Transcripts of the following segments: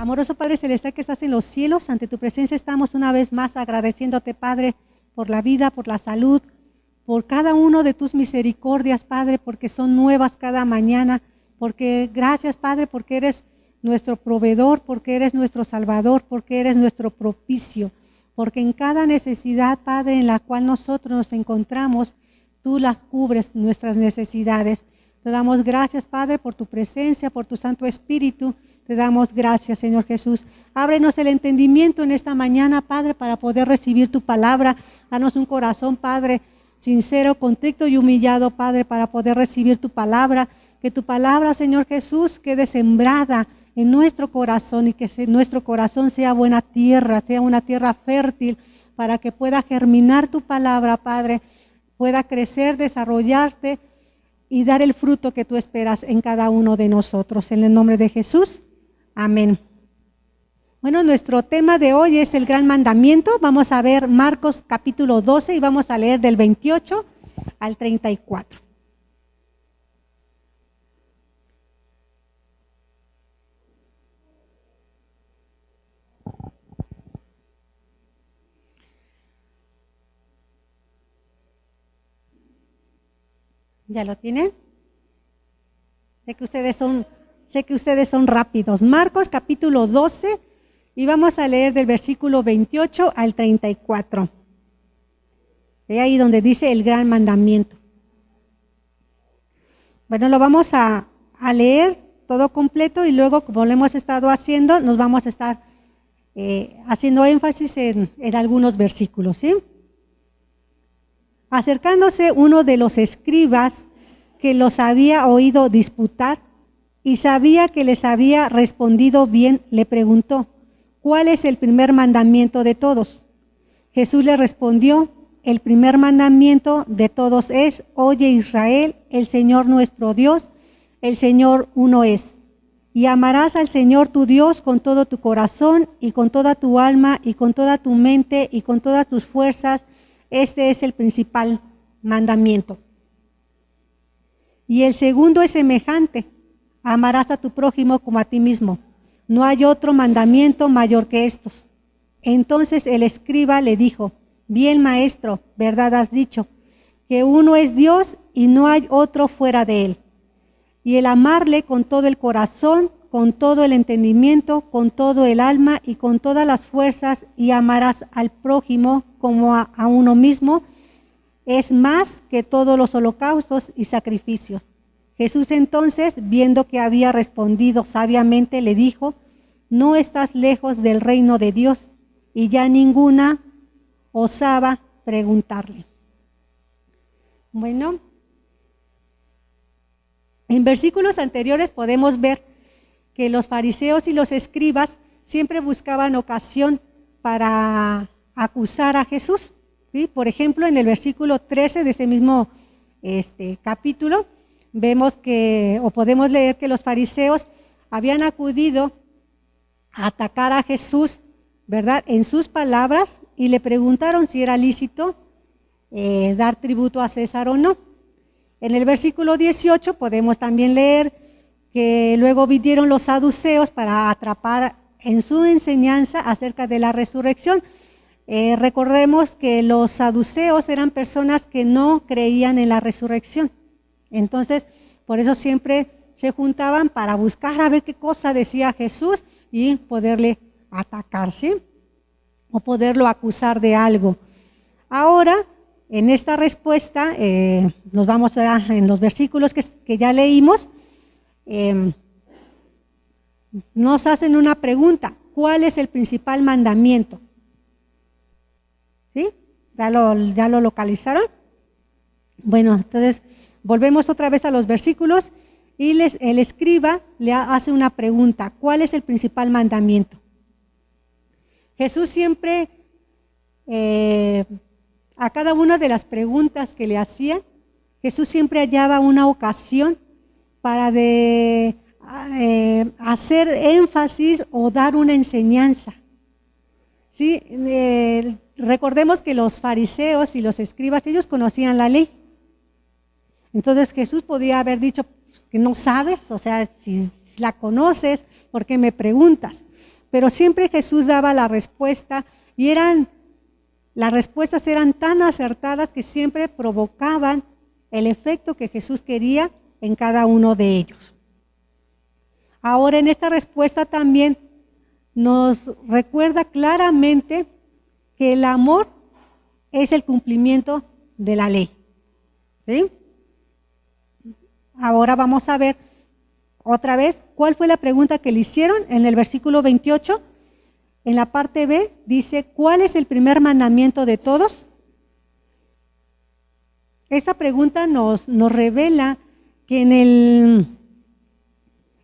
Amoroso Padre Celestial que estás en los cielos, ante tu presencia estamos una vez más agradeciéndote, Padre, por la vida, por la salud, por cada uno de tus misericordias, Padre, porque son nuevas cada mañana, porque gracias, Padre, porque eres nuestro proveedor, porque eres nuestro salvador, porque eres nuestro propicio, porque en cada necesidad, Padre, en la cual nosotros nos encontramos, tú las cubres nuestras necesidades. Te damos gracias, Padre, por tu presencia, por tu Santo Espíritu. Te damos gracias, Señor Jesús. Ábrenos el entendimiento en esta mañana, Padre, para poder recibir tu palabra. Danos un corazón, Padre, sincero, contrito y humillado, Padre, para poder recibir tu palabra. Que tu palabra, Señor Jesús, quede sembrada en nuestro corazón y que nuestro corazón sea buena tierra, sea una tierra fértil, para que pueda germinar tu palabra, Padre, pueda crecer, desarrollarte y dar el fruto que tú esperas en cada uno de nosotros. En el nombre de Jesús. Amén. Bueno, nuestro tema de hoy es el gran mandamiento. Vamos a ver Marcos capítulo 12 y vamos a leer del 28 al 34. ¿Ya lo tienen? Sé que ustedes son rápidos. Marcos capítulo 12 y vamos a leer del versículo 28 al 34. Ve ahí donde dice el gran mandamiento. Bueno, lo vamos a leer todo completo y luego, como lo hemos estado haciendo, nos vamos a estar haciendo énfasis en algunos versículos, ¿sí? Acercándose uno de los escribas que los había oído disputar y sabía que les había respondido bien, le preguntó, ¿cuál es el primer mandamiento de todos? Jesús le respondió, el primer mandamiento de todos es, oye Israel, el Señor nuestro Dios, el Señor uno es. Y amarás al Señor tu Dios con todo tu corazón y con toda tu alma y con toda tu mente y con todas tus fuerzas. Este es el principal mandamiento. Y el segundo es semejante. Amarás a tu prójimo como a ti mismo. No hay otro mandamiento mayor que estos. Entonces el escriba le dijo, bien maestro, verdad has dicho, que uno es Dios y no hay otro fuera de él. Y el amarle con todo el corazón, con todo el entendimiento, con todo el alma y con todas las fuerzas, y amarás al prójimo como a uno mismo, es más que todos los holocaustos y sacrificios. Jesús entonces, viendo que había respondido sabiamente, le dijo, no estás lejos del reino de Dios. Y ya ninguna osaba preguntarle. Bueno, en versículos anteriores podemos ver que los fariseos y los escribas siempre buscaban ocasión para acusar a Jesús, ¿sí? Por ejemplo, en el versículo 13 de ese mismo capítulo, vemos que, o podemos leer que los fariseos habían acudido a atacar a Jesús, ¿verdad?, en sus palabras, y le preguntaron si era lícito dar tributo a César o no. En el versículo 18 podemos también leer que luego vinieron los saduceos para atrapar en su enseñanza acerca de la resurrección. Recordemos que los saduceos eran personas que no creían en la resurrección. Entonces, por eso siempre se juntaban para buscar a ver qué cosa decía Jesús y poderle atacar, ¿sí? O poderlo acusar de algo. Ahora, en esta respuesta, nos vamos en los versículos que ya leímos, nos hacen una pregunta, ¿cuál es el principal mandamiento? ¿Sí? ¿Ya lo localizaron? Bueno, entonces volvemos otra vez a los versículos y el escriba le hace una pregunta, ¿cuál es el principal mandamiento? Jesús siempre, a cada una de las preguntas que le hacía, Jesús siempre hallaba una ocasión para hacer énfasis o dar una enseñanza. ¿Sí? Recordemos que los fariseos y los escribas, ellos conocían la ley. Entonces Jesús podía haber dicho que no sabes, o sea, si la conoces, ¿por qué me preguntas? pero siempre Jesús daba la respuesta y las respuestas eran tan acertadas que siempre provocaban el efecto que Jesús quería en cada uno de ellos. Ahora, en esta respuesta también nos recuerda claramente que el amor es el cumplimiento de la ley. ¿Sí? Ahora vamos a ver otra vez cuál fue la pregunta que le hicieron en el versículo 28. En la parte B dice, ¿cuál es el primer mandamiento de todos? Esta pregunta nos revela que en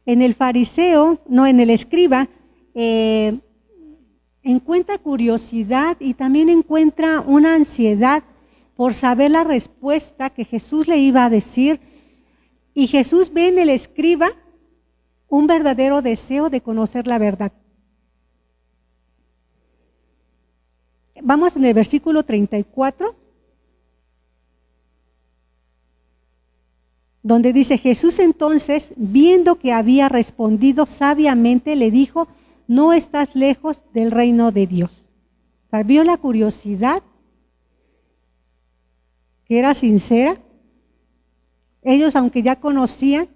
el fariseo, no, en el escriba, encuentra curiosidad y también encuentra una ansiedad por saber la respuesta que Jesús le iba a decir. Y Jesús ve en el escriba un verdadero deseo de conocer la verdad. Vamos en el versículo 34, donde dice, Jesús entonces, viendo que había respondido sabiamente, le dijo, no estás lejos del reino de Dios. O sea, vio la curiosidad, que era sincera. Ellos, aunque ya conocían,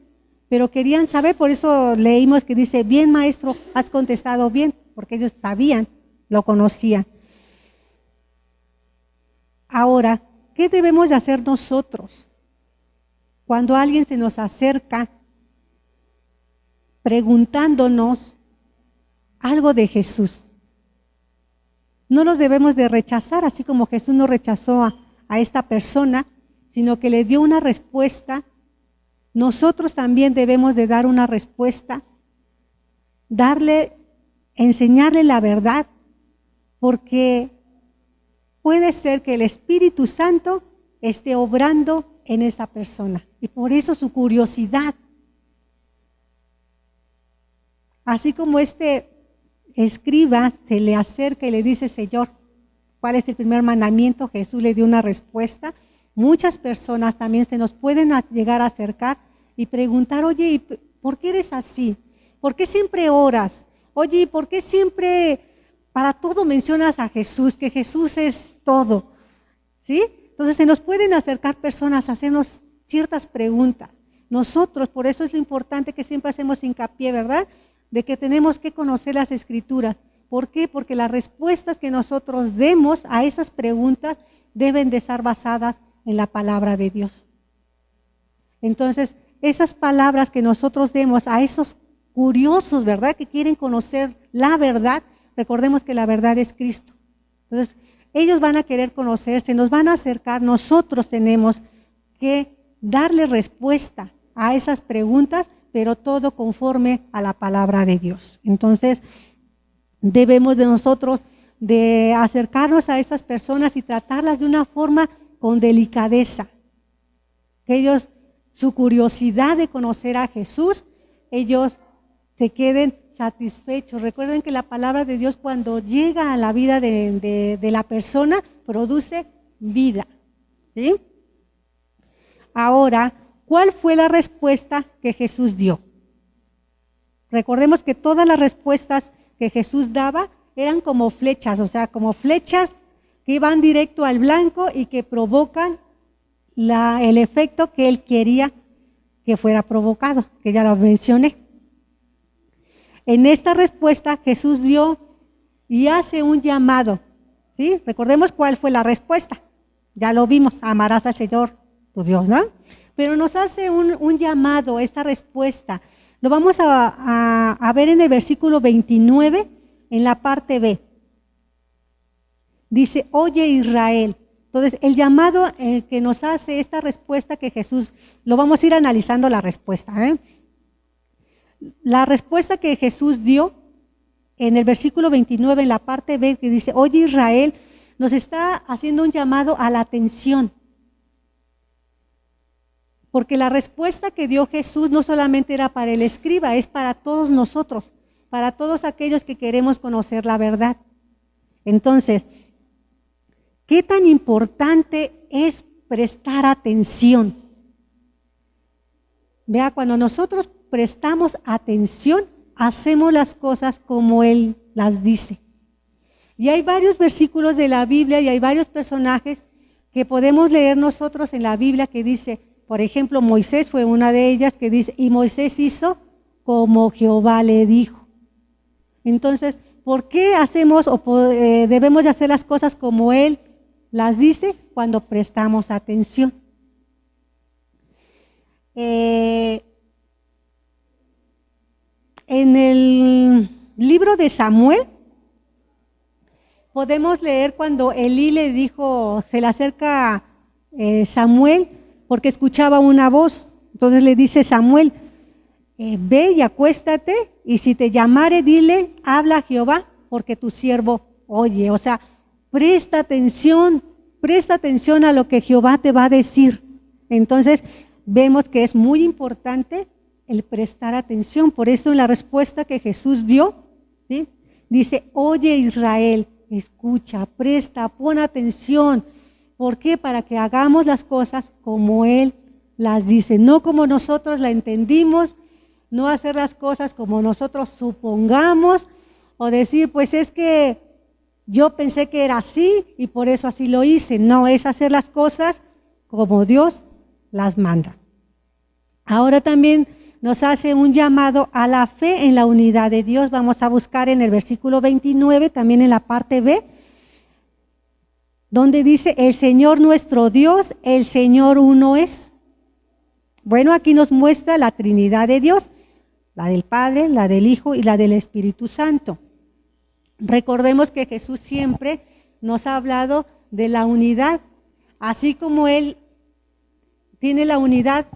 pero querían saber, por eso leímos que dice, bien maestro, has contestado bien, porque ellos sabían, lo conocían. Ahora, ¿qué debemos de hacer nosotros cuando alguien se nos acerca preguntándonos algo de Jesús? No los debemos de rechazar, así como Jesús no rechazó a esta persona, sino que le dio una respuesta. Nosotros también debemos de dar una respuesta, enseñarle la verdad, porque puede ser que el Espíritu Santo esté obrando en esa persona, y por eso su curiosidad. Así como este escriba se le acerca y le dice, Señor, ¿cuál es el primer mandamiento? Jesús le dio una respuesta. Muchas personas también se nos pueden llegar a acercar y preguntar, oye, ¿y por qué eres así? ¿Por qué siempre oras? Oye, ¿y por qué siempre para todo mencionas a Jesús? Que Jesús es todo, ¿sí? Entonces se nos pueden acercar personas a hacernos ciertas preguntas. Nosotros, por eso es lo importante que siempre hacemos hincapié, ¿verdad? De que tenemos que conocer las Escrituras. ¿Por qué? Porque las respuestas que nosotros demos a esas preguntas deben de estar basadas en la palabra de Dios. Entonces, esas palabras que nosotros demos a esos curiosos, ¿verdad? Que quieren conocer la verdad, recordemos que la verdad es Cristo. Entonces, ellos van a querer conocerse, nos van a acercar, nosotros tenemos que darle respuesta a esas preguntas, pero todo conforme a la palabra de Dios. Entonces, debemos de nosotros de acercarnos a estas personas y tratarlas de una forma con delicadeza. Que ellos, su curiosidad de conocer a Jesús, ellos se queden satisfechos. Recuerden que la palabra de Dios, cuando llega a la vida de la persona, produce vida. ¿Sí? Ahora, ¿cuál fue la respuesta que Jesús dio? Recordemos que todas las respuestas que Jesús daba eran como flechas, o sea, como flechas que van directo al blanco y que provocan el efecto que él quería que fuera provocado, que ya lo mencioné. En esta respuesta Jesús dio y hace un llamado, ¿sí? Recordemos cuál fue la respuesta, ya lo vimos, amarás al Señor tu Dios, ¿no? Pero nos hace un llamado, esta respuesta. Lo vamos a ver en el versículo 29, en la parte B. Dice, oye Israel. Entonces, el llamado que nos hace esta respuesta que Jesús, lo vamos a ir analizando la respuesta. La respuesta que Jesús dio en el versículo 29, en la parte B, que dice, oye Israel, nos está haciendo un llamado a la atención. Porque la respuesta que dio Jesús no solamente era para el escriba, es para todos nosotros, para todos aquellos que queremos conocer la verdad. Entonces, ¿qué tan importante es prestar atención? Vea, cuando nosotros prestamos atención hacemos las cosas como Él las dice. Y hay varios versículos de la Biblia y hay varios personajes que podemos leer nosotros en la Biblia que dice, por ejemplo, Moisés fue una de ellas que dice, y Moisés hizo como Jehová le dijo. Entonces, ¿por qué hacemos debemos de hacer las cosas como Él las dice? Cuando prestamos atención. En el libro de Samuel, podemos leer cuando Elí le dijo, se le acerca Samuel porque escuchaba una voz. Entonces le dice Samuel, ve y acuéstate y si te llamare dile, habla Jehová porque tu siervo oye. O sea, presta atención a lo que Jehová te va a decir. Entonces vemos que es muy importante el prestar atención. Por eso en la respuesta que Jesús dio, ¿sí?, dice, oye Israel, escucha, presta, pon atención. ¿Por qué? Para que hagamos las cosas como Él las dice, no como nosotros la entendimos, no hacer las cosas como nosotros supongamos, o decir, pues es que yo pensé que era así y por eso así lo hice. No, es hacer las cosas como Dios las manda. Ahora también nos hace un llamado a la fe en la unidad de Dios. Vamos a buscar en el versículo 29, también en la parte B, donde dice, el Señor nuestro Dios, el Señor uno es. Bueno, aquí nos muestra la Trinidad de Dios, la del Padre, la del Hijo y la del Espíritu Santo. Recordemos que Jesús siempre nos ha hablado de la unidad, así como Él tiene la unidad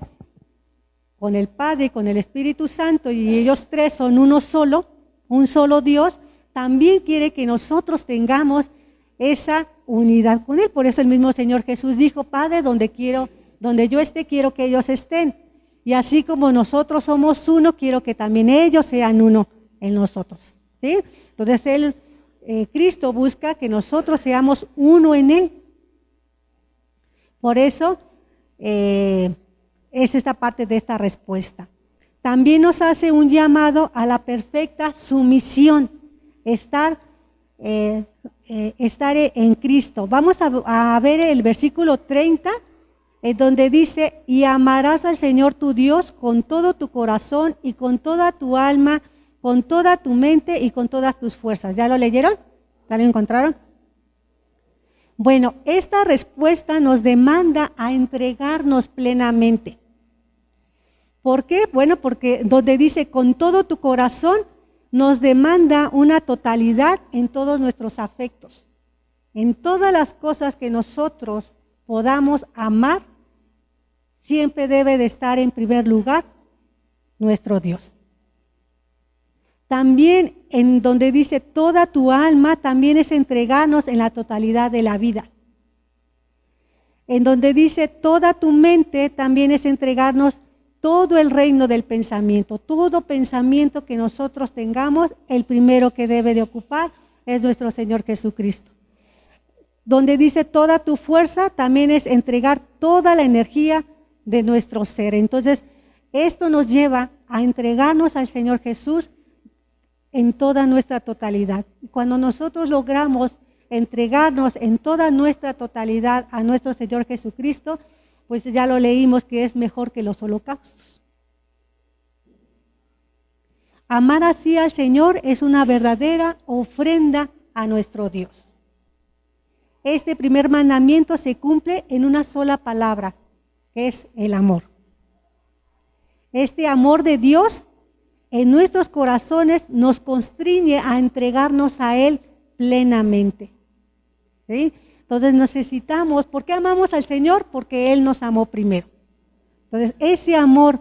con el Padre y con el Espíritu Santo, y ellos tres son uno solo, un solo Dios, también quiere que nosotros tengamos esa unidad con Él. Por eso el mismo Señor Jesús dijo, Padre, donde yo esté, quiero que ellos estén. Y así como nosotros somos uno, quiero que también ellos sean uno en nosotros, ¿sí? Entonces Cristo busca que nosotros seamos uno en Él. Por eso es esta parte de esta respuesta. También nos hace un llamado a la perfecta sumisión, estar en Cristo. Vamos a ver el versículo 30, en donde dice, y amarás al Señor tu Dios con todo tu corazón y con toda tu alma, con toda tu mente y con todas tus fuerzas. ¿Ya lo leyeron? ¿Ya lo encontraron? Bueno, esta respuesta nos demanda a entregarnos plenamente. ¿Por qué? Bueno, porque donde dice con todo tu corazón, nos demanda una totalidad en todos nuestros afectos. En todas las cosas que nosotros podamos amar, siempre debe de estar en primer lugar nuestro Dios. También en donde dice toda tu alma, también es entregarnos en la totalidad de la vida. En donde dice toda tu mente, también es entregarnos todo el reino del pensamiento. Todo pensamiento que nosotros tengamos, el primero que debe de ocupar es nuestro Señor Jesucristo. Donde dice toda tu fuerza, también es entregar toda la energía de nuestro ser. Entonces, esto nos lleva a entregarnos al Señor Jesús en toda nuestra totalidad. Cuando nosotros logramos entregarnos en toda nuestra totalidad a nuestro Señor Jesucristo, pues ya lo leímos que es mejor que los holocaustos. Amar así al Señor es una verdadera ofrenda a nuestro Dios. Este primer mandamiento se cumple en una sola palabra, que es el amor. Este amor de Dios en nuestros corazones nos constriñe a entregarnos a Él plenamente. ¿Sí? Entonces necesitamos, ¿por qué amamos al Señor? Porque Él nos amó primero. Entonces ese amor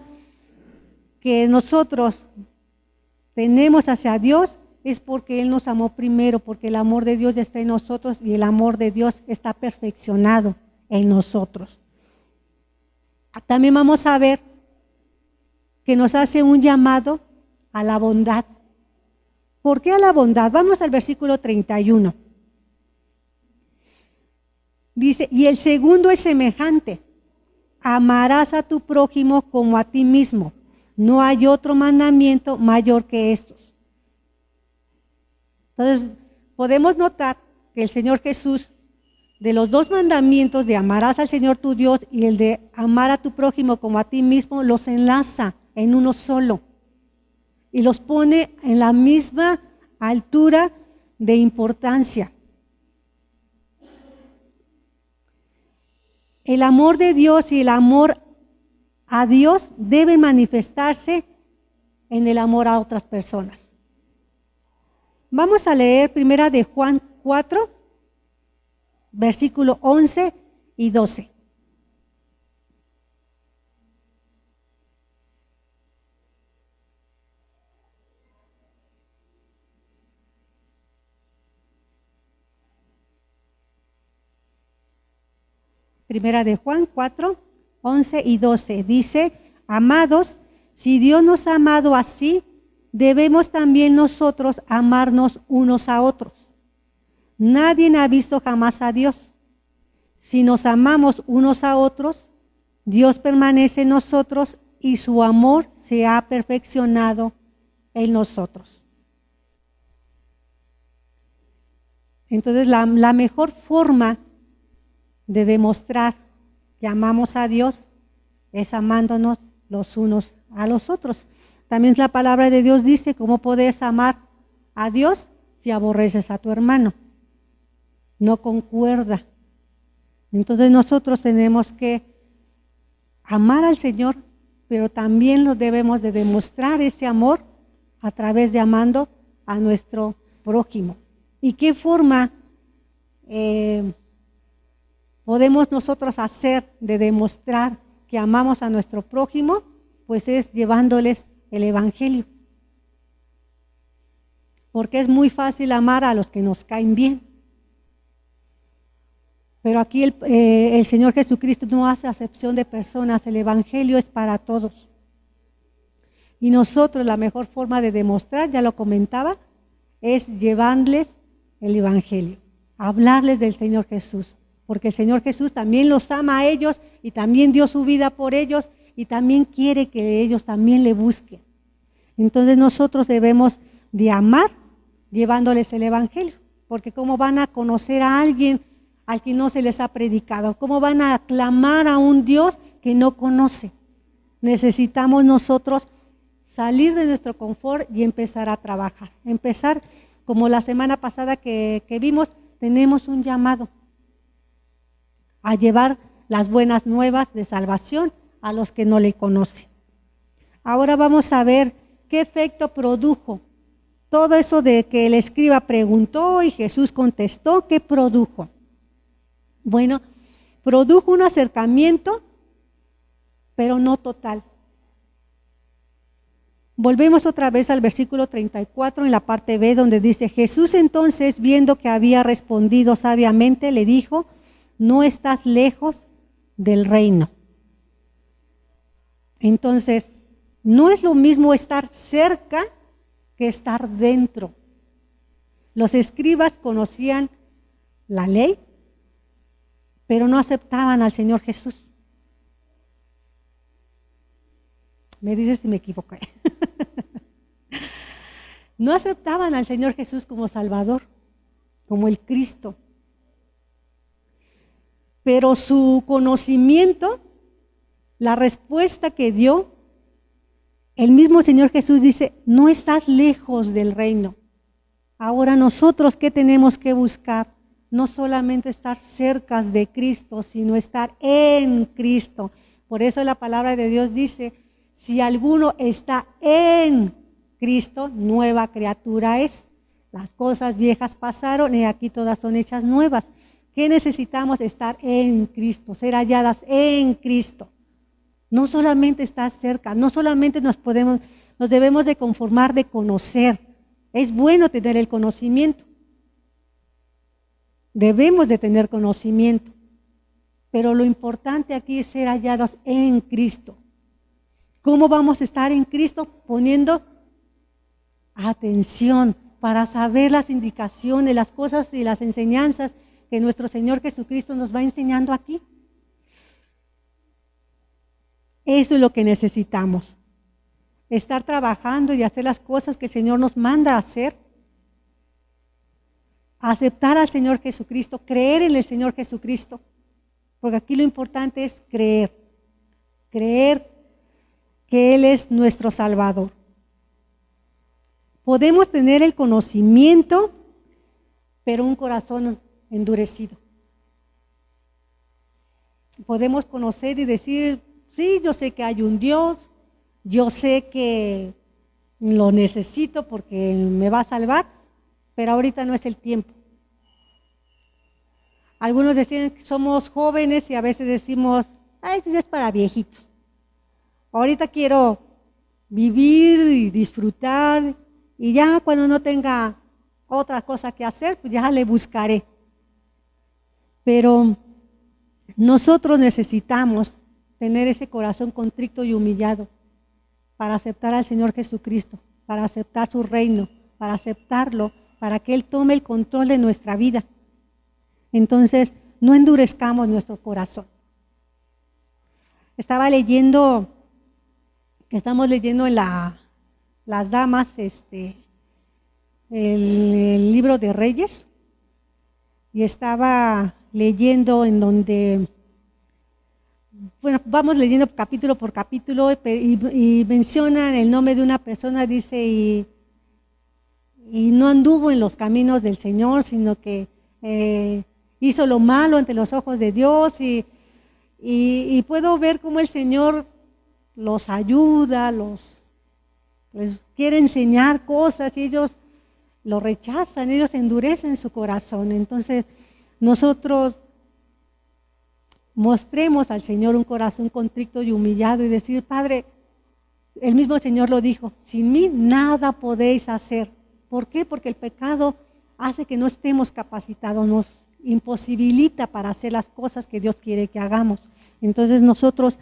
que nosotros tenemos hacia Dios es porque Él nos amó primero, porque el amor de Dios ya está en nosotros y el amor de Dios está perfeccionado en nosotros. También vamos a ver que nos hace un llamado a la bondad. ¿Por qué a la bondad? Vamos al versículo 31. Dice, y el segundo es semejante, amarás a tu prójimo como a ti mismo. No hay otro mandamiento mayor que estos. Entonces, podemos notar que el Señor Jesús, de los dos mandamientos de amarás al Señor tu Dios y el de amar a tu prójimo como a ti mismo, los enlaza en uno solo y los pone en la misma altura de importancia. El amor de Dios y el amor a Dios deben manifestarse en el amor a otras personas. Vamos a leer primera de Juan 4, versículo 11 y 12. Primera de Juan 4, 11 y 12. Dice, amados, si Dios nos ha amado así, debemos también nosotros amarnos unos a otros. Nadie ha visto jamás a Dios. Si nos amamos unos a otros, Dios permanece en nosotros y su amor se ha perfeccionado en nosotros. Entonces, la mejor forma de demostrar que amamos a Dios es amándonos los unos a los otros. También la palabra de Dios dice, ¿cómo puedes amar a Dios si aborreces a tu hermano? No concuerda. Entonces nosotros tenemos que amar al Señor, pero también lo debemos de demostrar ese amor a través de amando a nuestro prójimo. ¿Y qué forma podemos nosotros hacer de demostrar que amamos a nuestro prójimo? Pues es llevándoles el Evangelio. Porque es muy fácil amar a los que nos caen bien. Pero aquí el Señor Jesucristo no hace acepción de personas, el Evangelio es para todos. Y nosotros la mejor forma de demostrar, ya lo comentaba, es llevarles el Evangelio, hablarles del Señor Jesús. Porque el Señor Jesús también los ama a ellos y también dio su vida por ellos y también quiere que ellos también le busquen. Entonces nosotros debemos de amar llevándoles el Evangelio, porque ¿cómo van a conocer a alguien al que no se les ha predicado? ¿Cómo van a aclamar a un Dios que no conoce? Necesitamos nosotros salir de nuestro confort y empezar a trabajar. Empezar, como la semana pasada que vimos, tenemos un llamado a llevar las buenas nuevas de salvación a los que no le conocen. Ahora vamos a ver qué efecto produjo todo eso de que el escriba preguntó y Jesús contestó. ¿Qué produjo? Bueno, produjo un acercamiento, pero no total. Volvemos otra vez al versículo 34 en la parte B, donde dice, Jesús entonces, viendo que había respondido sabiamente, le dijo, no estás lejos del reino. Entonces, no es lo mismo estar cerca que estar dentro. Los escribas conocían la ley, pero no aceptaban al Señor Jesús. Me dice si me equivoqué. No aceptaban al Señor Jesús como Salvador, como el Cristo. Pero su conocimiento, la respuesta que dio, el mismo Señor Jesús dice, no estás lejos del reino. Ahora nosotros, ¿qué tenemos que buscar? No solamente estar cerca de Cristo, sino estar en Cristo. Por eso la palabra de Dios dice, si alguno está en Cristo, nueva criatura es. Las cosas viejas pasaron y aquí todas son hechas nuevas. ¿Qué necesitamos? Estar en Cristo, ser halladas en Cristo. No solamente estar cerca, no solamente nos debemos de conformar de conocer. Es bueno tener el conocimiento. Debemos de tener conocimiento. Pero lo importante aquí es ser hallados en Cristo. ¿Cómo vamos a estar en Cristo? Poniendo atención para saber las indicaciones, las cosas y las enseñanzas que nuestro Señor Jesucristo nos va enseñando aquí. Eso es lo que necesitamos. estar trabajando y hacer las cosas que el Señor nos manda a hacer. Aceptar al Señor Jesucristo, creer en el Señor Jesucristo, porque aquí lo importante es creer que Él es nuestro Salvador. Podemos tener el conocimiento, pero un corazón endurecido. Podemos conocer y decir, sí, yo sé que hay un Dios, yo sé que lo necesito porque me va a salvar, pero ahorita no es el tiempo. Algunos deciden que somos jóvenes y a veces decimos, eso ya es para viejitos. Ahorita quiero vivir y disfrutar y ya cuando no tenga otra cosa que hacer, pues ya le buscaré. Pero nosotros necesitamos tener ese corazón contrito y humillado para aceptar al Señor Jesucristo, para aceptar su reino, para aceptarlo, para que Él tome el control de nuestra vida. Entonces, no endurezcamos nuestro corazón. Estaba leyendo, estamos leyendo en las damas, el libro de Reyes, y estaba leyendo en donde, bueno, vamos leyendo capítulo por capítulo y mencionan el nombre de una persona, dice, y no anduvo en los caminos del Señor, sino que hizo lo malo ante los ojos de Dios y puedo ver cómo el Señor los ayuda, les quiere enseñar cosas y ellos lo rechazan, ellos endurecen su corazón. Entonces nosotros mostremos al Señor un corazón contrito y humillado y decir, Padre, el mismo Señor lo dijo, sin mí nada podéis hacer. ¿Por qué? Porque el pecado hace que no estemos capacitados, nos imposibilita para hacer las cosas que Dios quiere que hagamos. Entonces nosotros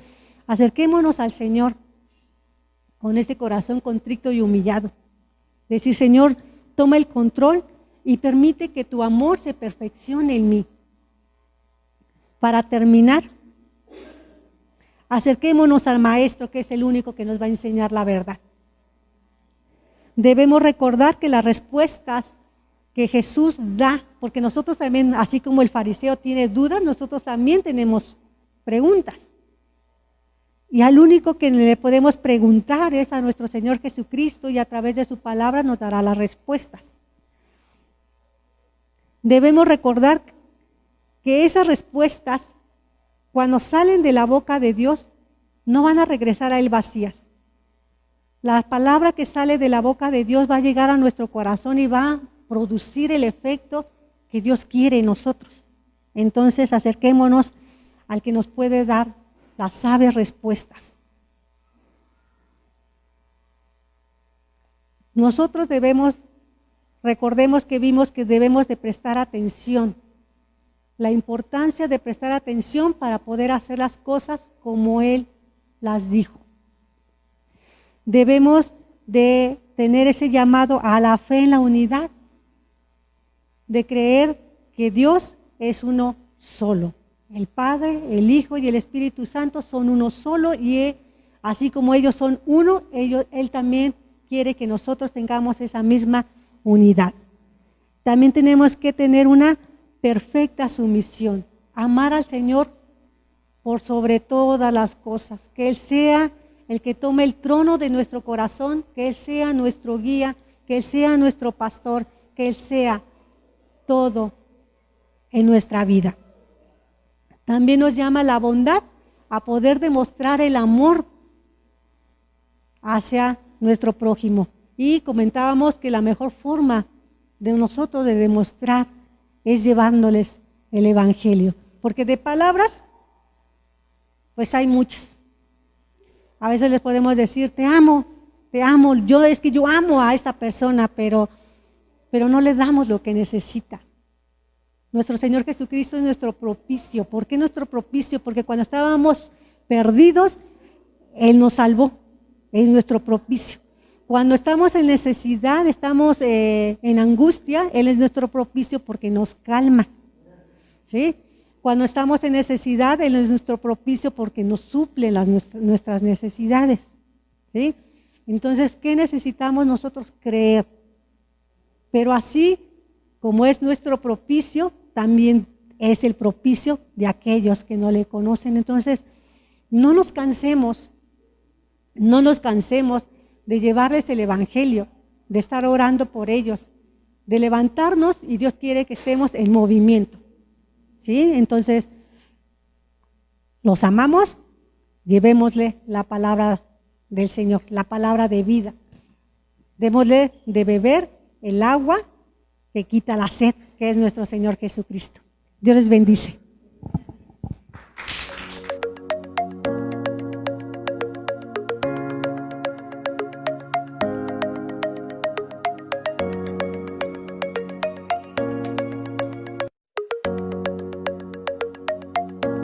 acerquémonos al Señor con ese corazón contrito y humillado. Decir, Señor, toma el control y permite que tu amor se perfeccione en mí. Para terminar, acerquémonos al Maestro, que es el único que nos va a enseñar la verdad. Debemos recordar que las respuestas que Jesús da, porque nosotros también, así como el fariseo tiene dudas, nosotros también tenemos preguntas. Y al único que le podemos preguntar es a nuestro Señor Jesucristo, y a través de su palabra nos dará las respuestas. Debemos recordar que esas respuestas, cuando salen de la boca de Dios, no van a regresar a Él vacías. La palabra que sale de la boca de Dios va a llegar a nuestro corazón y va a producir el efecto que Dios quiere en nosotros. Entonces acerquémonos al que nos puede dar las sabias respuestas. Nosotros recordemos que vimos que debemos de prestar atención, la importancia de prestar atención para poder hacer las cosas como Él las dijo. Debemos de tener ese llamado a la fe en la unidad, de creer que Dios es uno solo. El Padre, el Hijo y el Espíritu Santo son uno solo y así como ellos son uno, Él también quiere que nosotros tengamos esa misma unidad. También tenemos que tener una perfecta sumisión, amar al Señor por sobre todas las cosas, que Él sea el que tome el trono de nuestro corazón, que Él sea nuestro guía, que Él sea nuestro pastor, que Él sea todo en nuestra vida. También nos llama la bondad a poder demostrar el amor hacia nuestro prójimo. Y comentábamos que la mejor forma de nosotros de demostrar es llevándoles el Evangelio. Porque de palabras, pues hay muchas. A veces les podemos decir, te amo, es que yo amo a esta persona, pero no le damos lo que necesita. Nuestro Señor Jesucristo es nuestro propicio. ¿Por qué nuestro propicio? Porque cuando estábamos perdidos, Él nos salvó. Es nuestro propicio. Cuando estamos en necesidad, estamos en angustia, Él es nuestro propicio porque nos calma. ¿Sí? Cuando estamos en necesidad, Él es nuestro propicio porque nos suple nuestras necesidades. ¿Sí? Entonces, ¿qué necesitamos nosotros? Creer. Pero así como es nuestro propicio, también es el propicio de aquellos que no le conocen. Entonces, no nos cansemos de llevarles el evangelio, de estar orando por ellos, de levantarnos, y Dios quiere que estemos en movimiento. ¿Sí? Entonces, los amamos, llevémosle la palabra del Señor, la palabra de vida. Démosle de beber el agua que quita la sed, que es nuestro Señor Jesucristo. Dios les bendice.